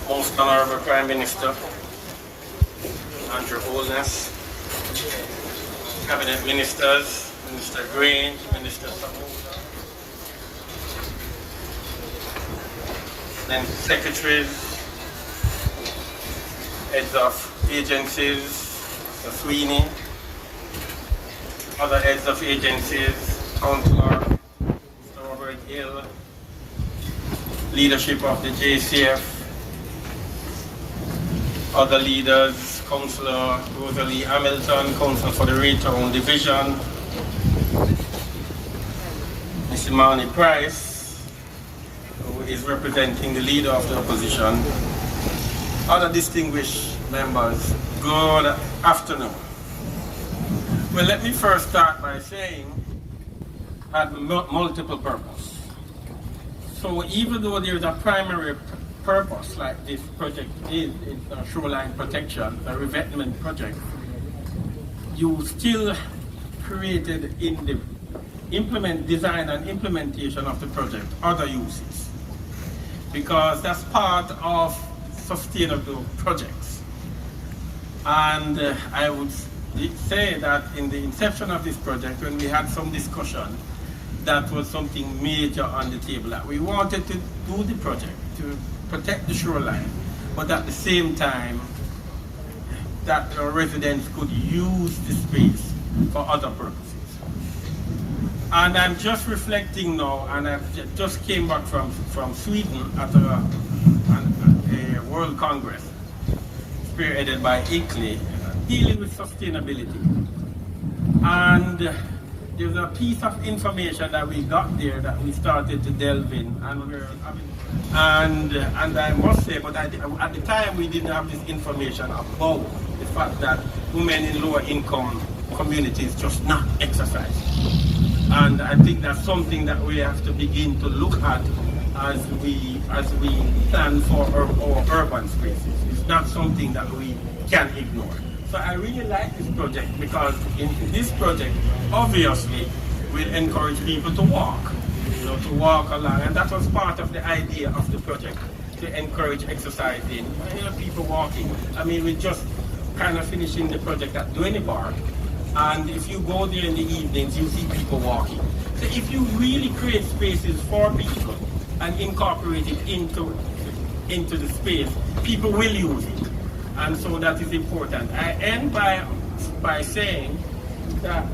Most Honorable Prime Minister, Andrew Holness, Cabinet Ministers, Minister Grange, Minister Samosa, then Secretaries, Heads of Agencies, Mr. Sweeney, other Heads of Agencies, Councillor, Mr. Robert Hill, leadership of the JCF, other leaders, Councillor Rosalie Hamilton, Councillor for the Raytown Division, Mr. Marnie Price, who is representing the leader of the opposition, other distinguished members, good afternoon. Well, let me first start by saying it had multiple purposes. So even though there's a primary purpose like this project is, it's a shoreline protection, a revetment project, you still created in the design and implementation of the project other uses, because that's part of sustainable projects. And I would say that in the inception of this project, when we had some discussion, that was something major on the table, that we wanted to do the project to protect the shoreline, but at the same time that our residents could use the space for other purposes. And I'm just reflecting now, and I just came back from Sweden at a World Congress spearheaded by ICLEI, dealing with sustainability. And there's a piece of information that we got there that we started to delve in, and I must say, but at the time we didn't have this information about the fact that women in lower income communities just not exercise. And I think that's something that we have to begin to look at as we plan for our urban spaces. It's not something that we can ignore. So I really like this project, because in this project, obviously, we'll encourage people to walk, to walk along, and that was part of the idea of the project, to encourage exercising, people walking. I mean, we just kind of finishing the project at Duane Park, and if you go there in the evenings, you see people walking. So if you really create spaces for people and incorporate it into the space, people will use it. And so that is important. I end by saying that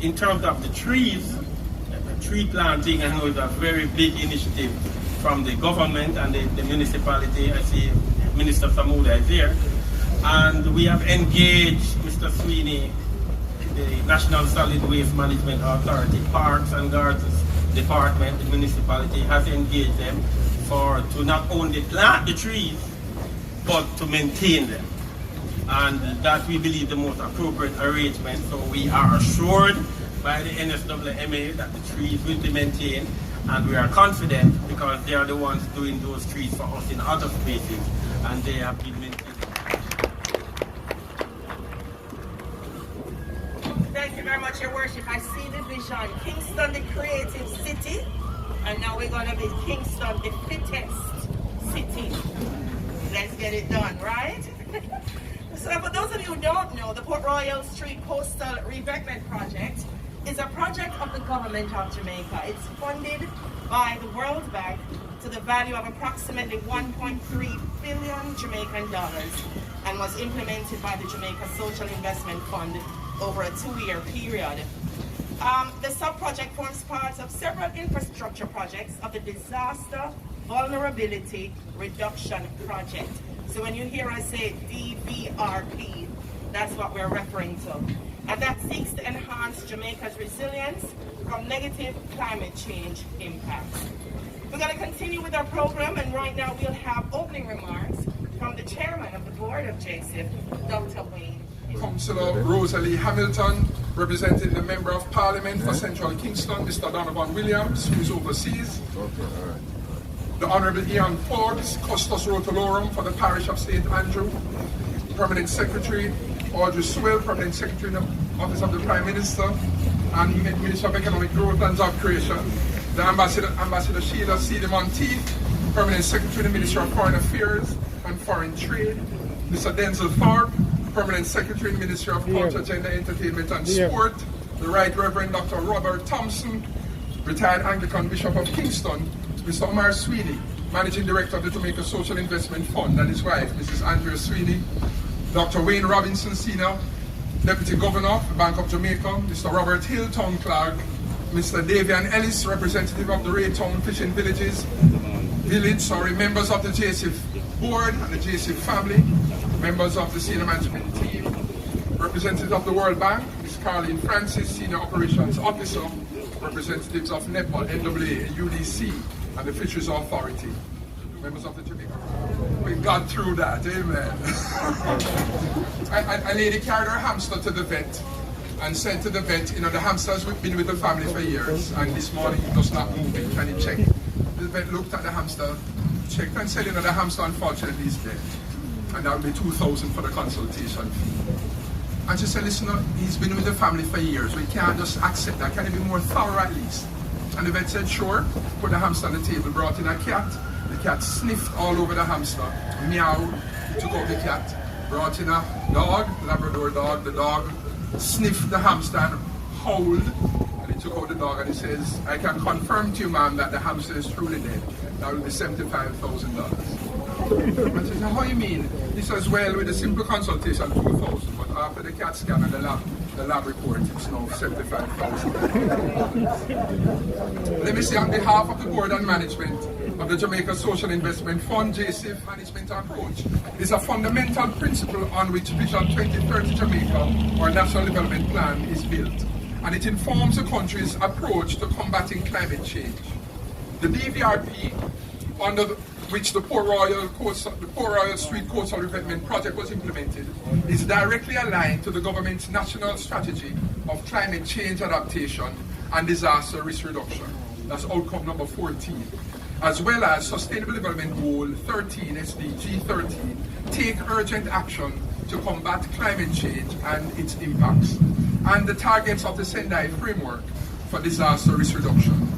in terms of the trees, tree planting, I know, is a very big initiative from the government and the municipality. I see Minister Samuda is here. And we have engaged Mr. Sweeney, the National Solid Waste Management Authority, Parks and Gardens Department, the municipality has engaged them to not only plant the trees, but to maintain them. And that we believe the most appropriate arrangement. So we are assured by the NSWMA that the trees will be maintained, and we are confident because they are the ones doing those trees for us in other spaces, and they have been maintained. Thank you very much, Your Worship. I see the vision. Kingston, the creative city. And now we're going to be Kingston, the fittest city. Let's get it done, right? So for those of you who don't know, the Port Royal Street Coastal Revetment Project is a project of the government of Jamaica. It's funded by the World Bank to the value of approximately 1.3 billion Jamaican dollars, and was implemented by the Jamaica Social Investment Fund over a 2-year period. The sub-project forms part of several infrastructure projects of the Disaster Vulnerability Reduction Project. So when you hear us say DVRP, that's what we're referring to. And that seeks to enhance Jamaica's resilience from negative climate change impacts. We're going to continue with our program, and right now we'll have opening remarks from the chairman of the board of JCF, Dr. Wayne. Councillor Rosalie Hamilton, representing the Member of Parliament for Central Kingston, Mr. Donovan Williams, who is overseas. The Honourable Ian Forbes, Custos Rotolorum for the Parish of St. Andrew. Permanent Secretary Audrey Swell, Permanent Secretary in the Office of the Prime Minister, and Minister of Economic Growth and Job Creation. the Ambassador Sheila C. Monteith, Permanent Secretary in the Ministry of Foreign Affairs and Foreign Trade, Mr. Denzel Thorpe, Permanent Secretary in the Ministry of Culture, Gender, Entertainment and Sport, the Right Reverend Dr. Robert Thompson, retired Anglican Bishop of Kingston, Mr. Omar Sweeney, Managing Director of the Jamaica Social Investment Fund, and his wife, Mrs. Andrea Sweeney, Dr. Wayne Robinson Sr., Deputy Governor of the Bank of Jamaica, Mr. Robert Hill, Town Clerk, Mr. Davian Ellis, representative of the Raytown Fishing Village, members of the JSF Board and the JSF family, members of the senior management team, representatives of the World Bank, Ms. Caroline Francis, Senior Operations Officer, representatives of NEPA, NAA, UDC, and the Fisheries Authority, members of the Jamaica. We got through that, amen. A lady carried her hamster to the vet and said to the vet, you know, the hamster's been with the family for years, and this morning it does not move, can you check? The vet looked at the hamster, checked and said, you know, the hamster unfortunately is dead. And that would be $2,000 for the consultation fee. And she said, listen, he's been with the family for years. We can't just accept that. Can it be more thorough at least? And the vet said, sure. Put the hamster on the table, brought in a cat. The cat sniffed all over the hamster, meowed, took out the cat, brought in a dog, Labrador dog. The dog sniffed the hamster and howled. And he took out the dog and he says, I can confirm to you, ma'am, that the hamster is truly dead. That will be $75,000. And she said, how you mean? He says, well, with a simple consultation, $2,000, but after the CAT scan and the lab report, it's now $75,000. Let me say, on behalf of the board and management of the Jamaica Social Investment Fund, JSIF management approach is a fundamental principle on which Vision 2030 Jamaica, our National Development Plan, is built, and it informs the country's approach to combating climate change. The DVRP, under which the Port Royal Street Coastal Revetment Project was implemented, is directly aligned to the government's national strategy of climate change adaptation and disaster risk reduction. That's outcome number 14. As well as Sustainable Development Goal 13, SDG 13, take urgent action to combat climate change and its impacts, and the targets of the Sendai Framework for Disaster Risk Reduction.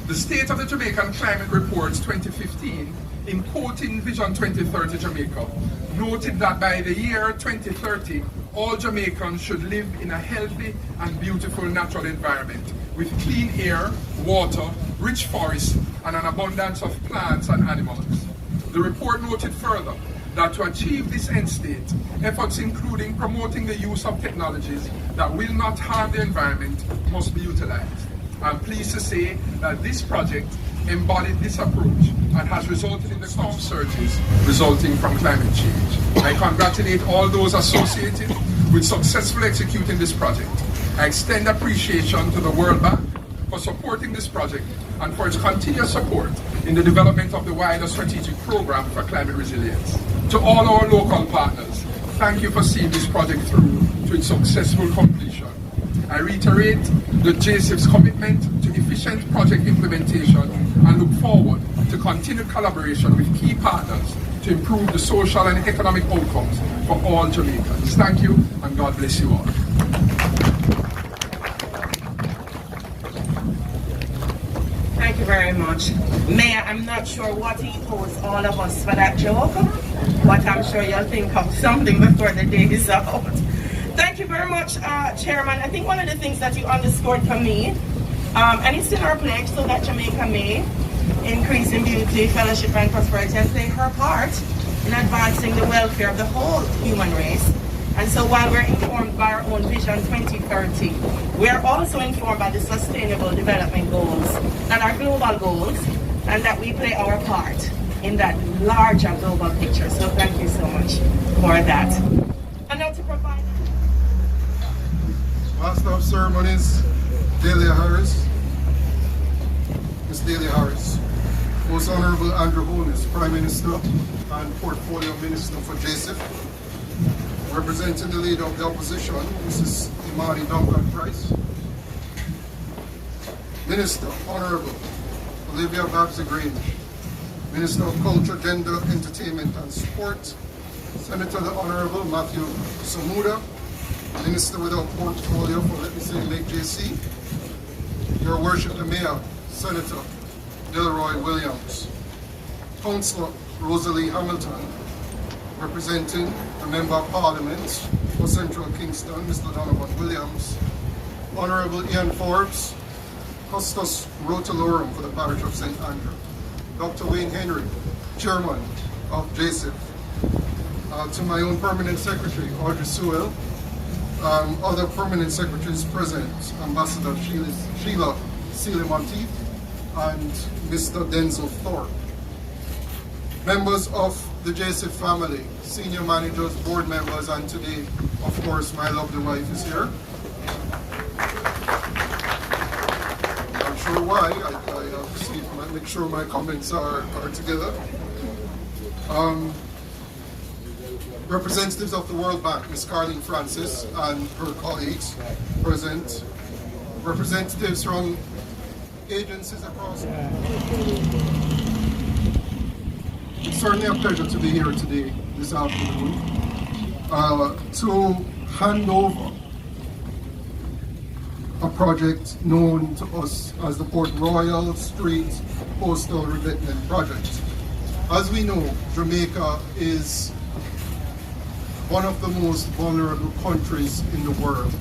The State of the Jamaican Climate Reports 2015, in quoting Vision 2030 Jamaica, noted that by the year 2030, all Jamaicans should live in a healthy and beautiful natural environment with clean air, water, rich forests, and an abundance of plants and animals. The report noted further that to achieve this end state, efforts including promoting the use of technologies that will not harm the environment must be utilized. I'm pleased to say that this project embodied this approach and has resulted in the storm surges resulting from climate change. I congratulate all those associated with successfully executing this project. I extend appreciation to the World Bank for supporting this project and for its continuous support in the development of the wider strategic program for climate resilience. To all our local partners, thank you for seeing this project through to its successful completion. I reiterate the JSIF's commitment to efficient project implementation and look forward to continued collaboration with key partners to improve the social and economic outcomes for all Jamaicans. Thank you, and God bless you all. Thank you very much. Mayor, I'm not sure what he owes all of us for that joke, but I'm sure you'll think of something before the day is out. Thank you very much, Chairman. I think one of the things that you underscored for me, and it's in our pledge so that Jamaica may increase in beauty, fellowship, and prosperity and play her part in advancing the welfare of the whole human race. And so while we're informed by our own Vision 2030, we are also informed by the Sustainable Development Goals that are global goals, and that we play our part in that larger global picture. So thank you so much for that. And now to provide... Master of Ceremonies, Delia Harris, Miss Delia Harris, Most Honorable Andrew Holness, Prime Minister and Portfolio Minister for JSIF, representing the Leader of the Opposition, Mrs. Imani Duncan Price, Minister, Honorable Olivia Babs-Grange, Minister of Culture, Gender, Entertainment and Sport, Senator the Honorable Matthew Samuda, Minister without portfolio for, let me say, Lake JC, Your Worship the Mayor, Senator Delroy Williams, Councillor Rosalie Hamilton, representing the Member of Parliament for Central Kingston, Mr. Donovan Williams, Honourable Ian Forbes, Custos Rotalorum for the parish of St. Andrew, Dr. Wayne Henry, Chairman of JSIF, to my own Permanent Secretary, Audrey Sewell, other Permanent Secretaries present, Ambassador Sheila Sealy-Monteith and Mr. Denzel Thorpe. Members of the JSIF family, senior managers, board members, and today, of course, my lovely wife is here. I'm not sure why, I have to see, make sure my comments are together. Representatives of the World Bank, Ms. Carlene Francis and her colleagues present. Representatives from agencies across. It's certainly a pleasure to be here today, this afternoon, to hand over a project known to us as the Port Royal Street Coastal Revetment Project. As we know, Jamaica is one of the most vulnerable countries in the world.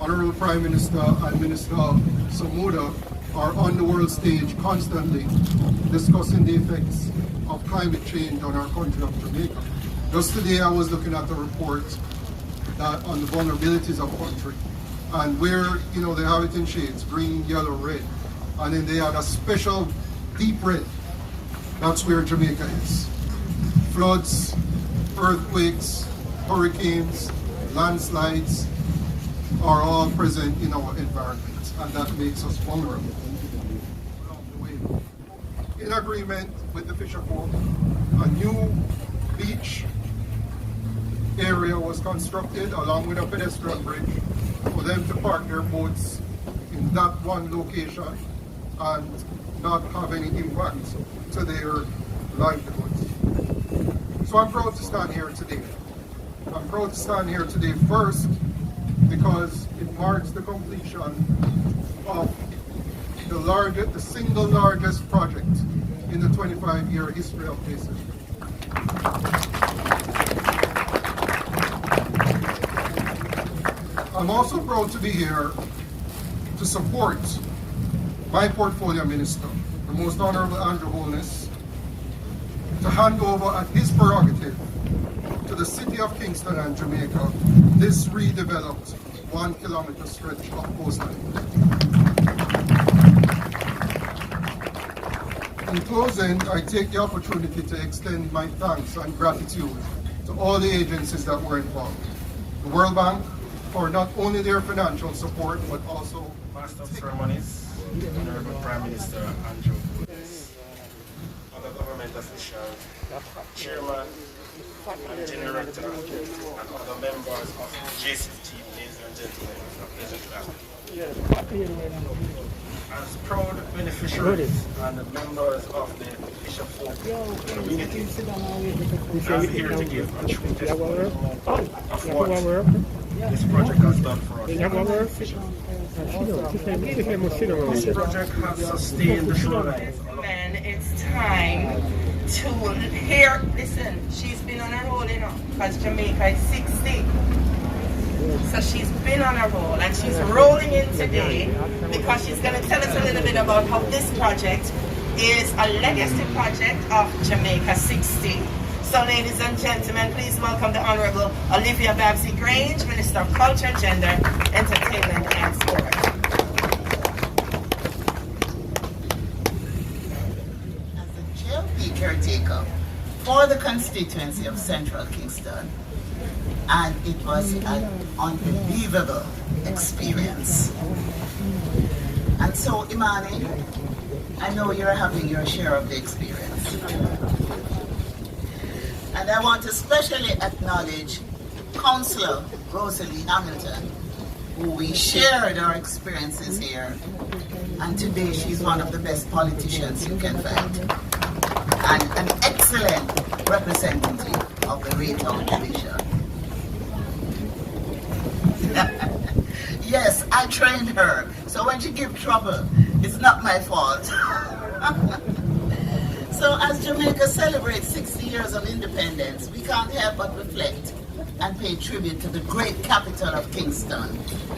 Honorable Prime Minister and Minister Samuda are on the world stage constantly discussing the effects of climate change on our country of Jamaica. Just today I was looking at a report that on the vulnerabilities of country, and where, you know, they have it in shades, green, yellow, red, and then they had a special deep red. That's where Jamaica is. Floods, earthquakes, hurricanes, landslides are all present in our environment, and that makes us vulnerable. In agreement with the Fisher Folk, a new beach area was constructed along with a pedestrian bridge for them to park their boats in that one location and not have any impact to their livelihoods. So I'm proud to stand here today. I'm proud to stand here today first because it marks the completion of the single largest project in the 25-year history of JSIF. I'm also proud to be here to support my portfolio minister, the Most Honourable Andrew Holness, to hand over at his prerogative to the city of Kingston and Jamaica this redeveloped 1 kilometer stretch of coastline. In closing, I take the opportunity to extend my thanks and gratitude to all the agencies that were involved. The World Bank for not only their financial support, but also Master of Ceremonies, Honorable Prime Minister Andrew Holness, other government officials, Chairman and Director, and other members of the JSIF team, ladies and gentlemen, it's a pleasure to have you. As proud beneficiaries and members of the Fisher Folk community, I'm here to give a true testimony of what this project has done for us. This project has sustained the shorelines. And it's time to hear, listen, she's been on a roll, you know, because Jamaica is 60. So she's been on a roll, and she's rolling in today because she's going to tell us a little bit about how this project is a legacy project of Jamaica 60. So ladies and gentlemen, please welcome the Honourable Olivia Babsy-Grange, Minister of Culture, Gender, Entertainment and Sport. As the GLP caretaker for the constituency of Central Kingston, and it was an unbelievable experience. And so, Imani, I know you're having your share of the experience. And I want to especially acknowledge Councillor Rosalie Hamilton, who we shared our experiences here, and today she's one of the best politicians you can find, and an excellent representative of the Raytown Division. Yes, I trained her, so when she gives trouble, it's It's not my fault. So as Jamaica celebrates 60 years of independence, we can't help but reflect and pay tribute to the great capital of Kingston,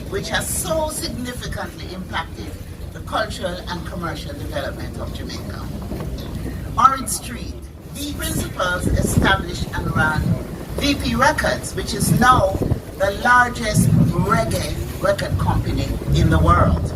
which has so significantly impacted the cultural and commercial development of Jamaica. Orange Street, the principals established and ran VP Records, which is now the largest reggae record company in the world.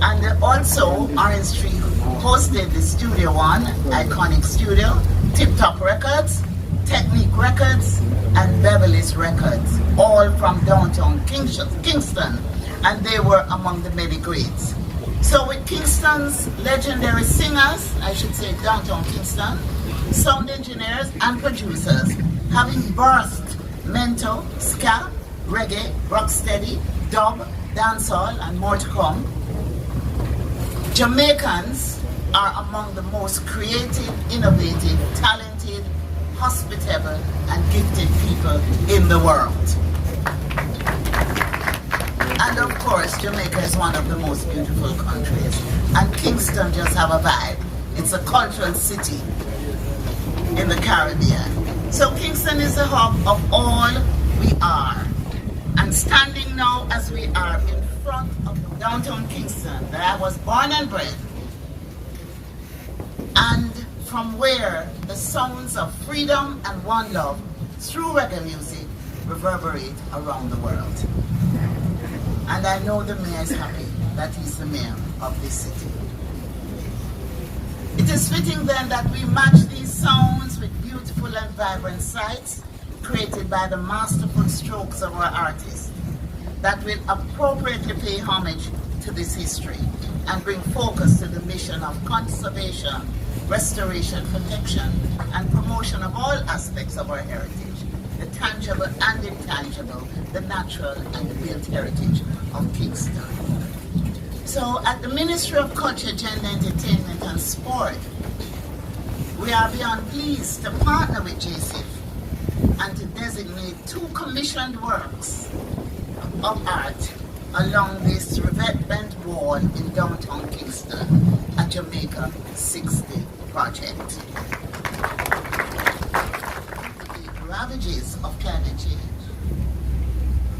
And also, Orange Street hosted the Studio One, iconic studio, Tip Top Records, Technique Records, and Beverly's Records, all from downtown Kingston, and they were among the many greats. So with Kingston's legendary singers, I should say downtown Kingston, sound engineers and producers, having birthed mento, ska, reggae, rocksteady, dub, dancehall, and more to come, Jamaicans are among the most creative, innovative, talented, hospitable, and gifted people in the world. And of course, Jamaica is one of the most beautiful countries, and Kingston just have a vibe. It's a cultural city in the Caribbean. So Kingston is the hub of all we are. And standing now as we are in front of downtown Kingston, that I was born and bred, and from where the sounds of freedom and one love through reggae music reverberate around the world. And I know the mayor is happy that he's the mayor of this city. It is fitting then that we match these sounds with beautiful and vibrant sights created by the masterful strokes of our artists that will appropriately pay homage to this history and bring focus to the mission of conservation, restoration, protection, and promotion of all aspects of our heritage, the tangible and intangible, the natural and the built heritage of Kingston. So at the Ministry of Culture, Gender, Entertainment and Sport, we are beyond pleased to partner with JCIF and to designate 2 commissioned works of art along this revetment wall in downtown Kingston, a Jamaica 60 project. The ravages of climate change,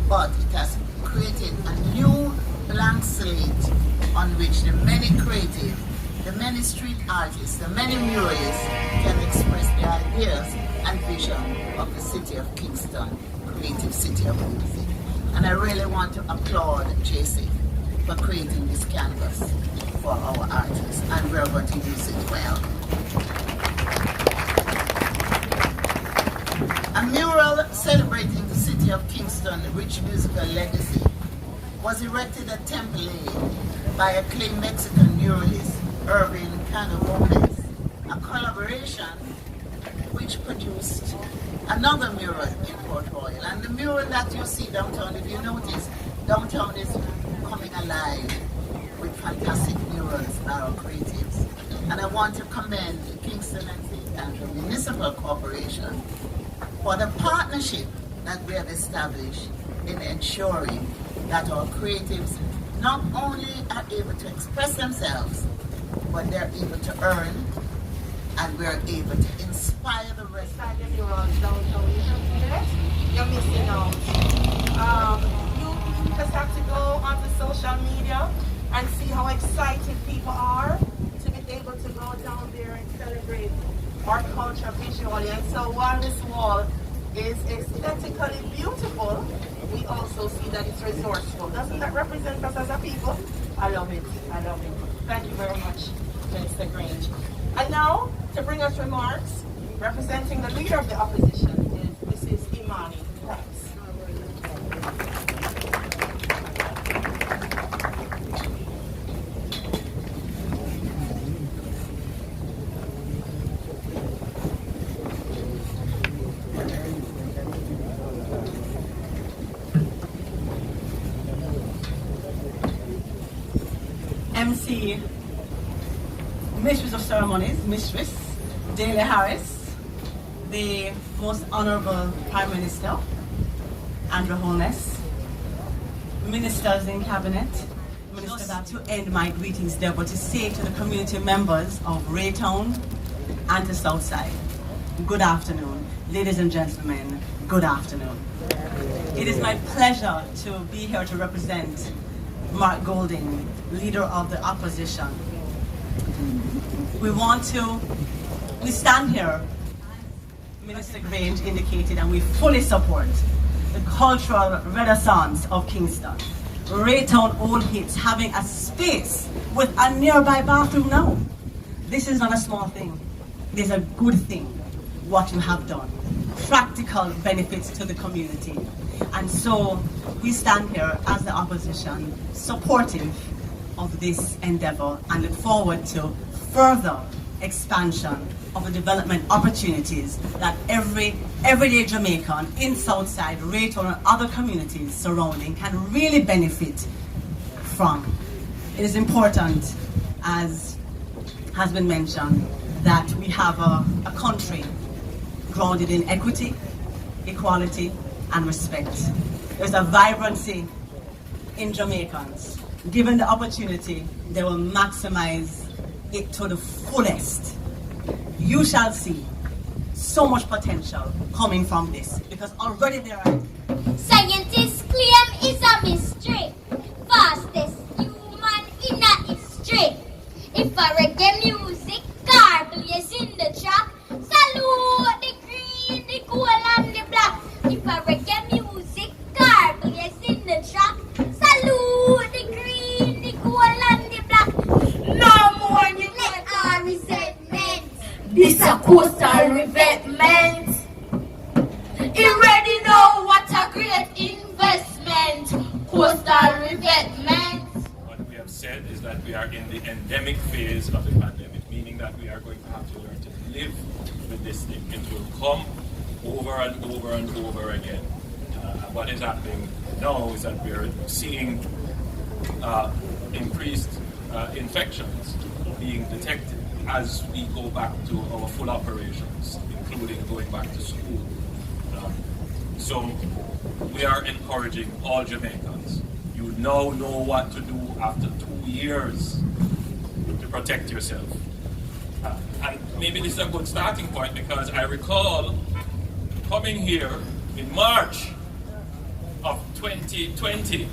but it has created a new blank slate on which the many creative, the many street artists, the many muralists can express their ideas and vision of the city of Kingston, creative city of music. And I really want to applaud JC for creating this canvas for our artists, and we're going to use it well. A mural celebrating the city of Kingston's rich musical legacy was erected at Temple Lane by acclaimed Mexican muralist Irving Cano Gomez, a collaboration which produced another mural in Port Royal. And the mural that you see downtown, if you notice, downtown is coming alive with fantastic murals by our creatives. And I want to commend Kingston and St. Andrew Municipal Corporation for the partnership that we have established in ensuring that our creatives not only are able to express themselves, but they're able to earn, and we're able to inspire the rest. You're on downtown, you're missing out. You just have to go onto social media and see how excited people are to be able to go down there and celebrate our culture visually. And so while this wall is aesthetically beautiful, we also see that it's resourceful. Doesn't that represent us as a people? I love it. I love it. Thank you very much, Mr. Grange. And now, to bring us remarks, representing the leader of the opposition is Mrs. Imani Price. MC, Mistress of Ceremonies, Mistress Daly Harris, the Most Honorable Prime Minister, Andrew Holness, Ministers in Cabinet, Minister, to end my greetings there, but to say to the community members of Raytown and to Southside, good afternoon. Ladies and gentlemen, good afternoon. It is my pleasure to be here to represent Mark Golding, leader of the opposition. We stand here, as Minister Grange indicated, and we fully support the cultural renaissance of Kingston. Raytown Old Hits having a space with a nearby bathroom now. This is not a small thing. It is a good thing, what you have done. Practical benefits to the community. And so we stand here as the opposition, supportive of this endeavor and look forward to further expansion of the development opportunities that everyday Jamaican in Southside, Raytown and other communities surrounding can really benefit from. It is important, as has been mentioned, that we have a country grounded in equity, equality and respect. There's a vibrancy in Jamaicans. Given the opportunity, they will maximize it to the fullest. You shall see so much potential coming from this, because already there are... Scientists claim it's a mystery. Fastest human in a history. If a reggae music car plays in the track, salute the green, the gold and the black. If a reggae music car plays in the track, salute the green, the gold and the black. No more neglect or resentment. This a coastal revetment. You already know what a great investment. Coastal revetment. What we have said is that we are in the endemic phase of the pandemic, meaning that we are going to have to learn to live with this thing. It will come over and over and over again. What is happening now is that we are seeing increased infections being detected as we go back to our full operations, including going back to school. So we are encouraging all Jamaicans. You now know what to do after 2 years to protect yourself. And maybe this is a good starting point, because I recall coming here in March of 2020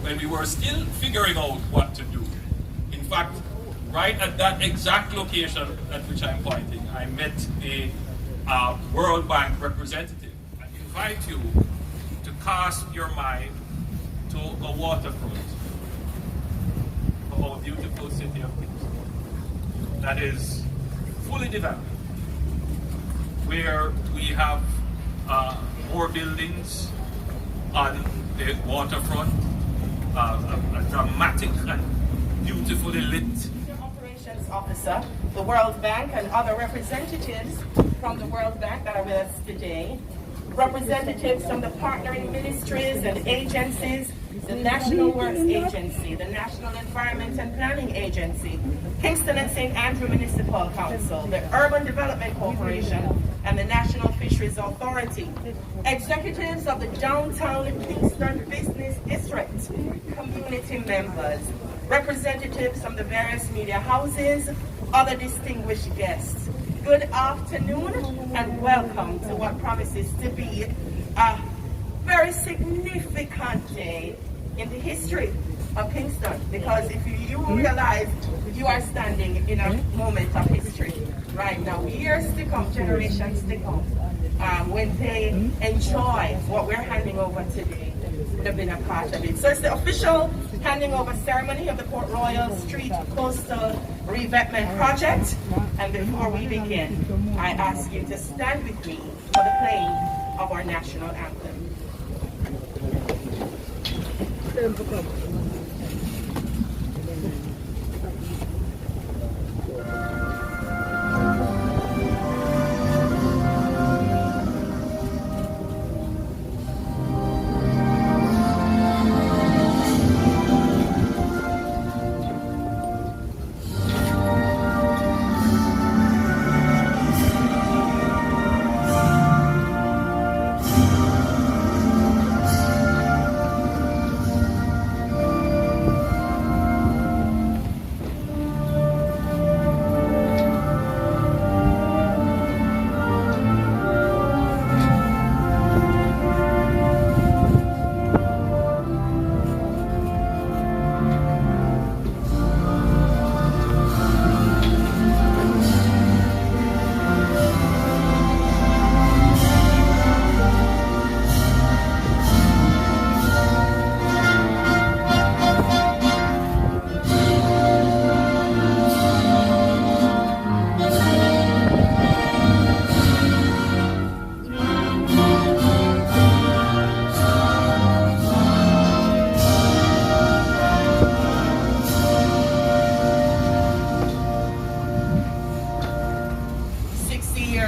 when we were still figuring out what to do. In fact, right at that exact location at which I'm pointing, I met a World Bank representative. I invite you to cast your mind to a waterfront of our beautiful city of Kingston that is fully developed, where we have more buildings on the waterfront, a dramatic and beautifully lit Operations Officer, the World Bank, and other representatives from the World Bank that are with us today, representatives from the partnering ministries and agencies, the National Works Agency, the National Environment and Planning Agency, Kingston and St. Andrew Municipal Council, the Urban Development Corporation, and the National Fisheries Authority, executives of the Downtown Kingston Business District, community members, representatives from the various media houses, other distinguished guests. Good afternoon and welcome to what promises to be a very significant day in the history of Kingston, because if you realize you are standing in a moment of history right now, years to come, generations to come, when they enjoy what we're handing over today, would have been a part of it. So it's the official handing over ceremony of the Port Royal Street Coastal Revetment Project. And before we begin, I ask you to stand with me for the playing of our national anthem.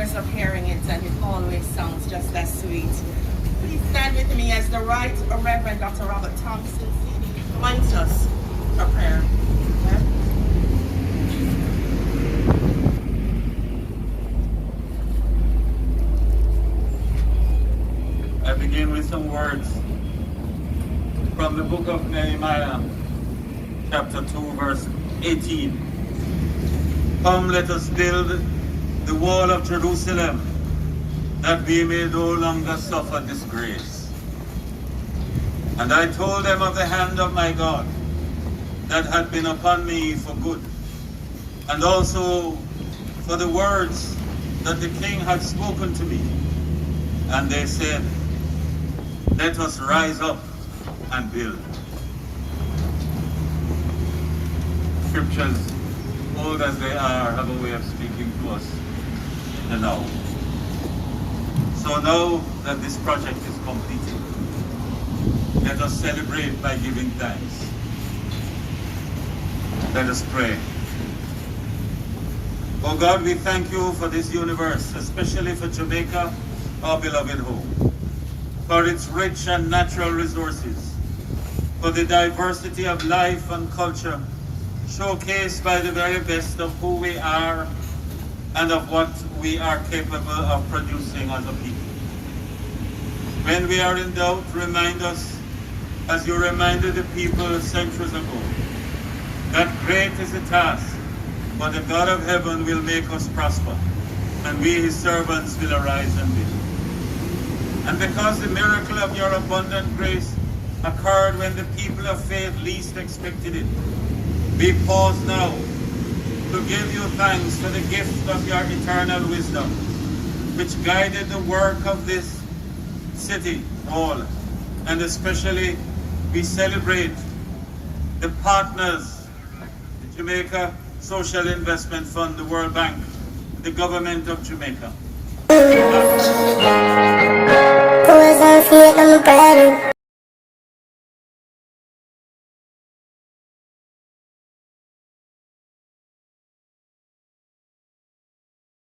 years of hearing it, and it always sounds just as sweet. Please stand with me as the Right Reverend Dr. Robert Thompson joins us for prayer. I begin with some words from the book of Nehemiah, chapter 2, verse 18. Come, let us build the wall of Jerusalem, that we may no longer suffer disgrace. And I told them of the hand of my God that had been upon me for good, and also for the words that the king had spoken to me. And they said, let us rise up and build. Scriptures, old as they are, have a way of speaking to us in the now. So now that this project is completed, let us celebrate by giving thanks. Let us pray. Oh God, we thank you for this universe, especially for Jamaica, our beloved home, for its rich and natural resources, for the diversity of life and culture showcased by the very best of who we are and of what we are capable of producing as a people. When we are in doubt, remind us, as you reminded the people centuries ago, that great is the task, but the God of heaven will make us prosper, and we, his servants, will arise and build. And because the miracle of your abundant grace occurred when the people of faith least expected it, we pause now to give you thanks for the gift of your eternal wisdom, which guided the work of this city hall. And especially we celebrate the partners, the Jamaica Social Investment Fund, the World Bank, the government of Jamaica.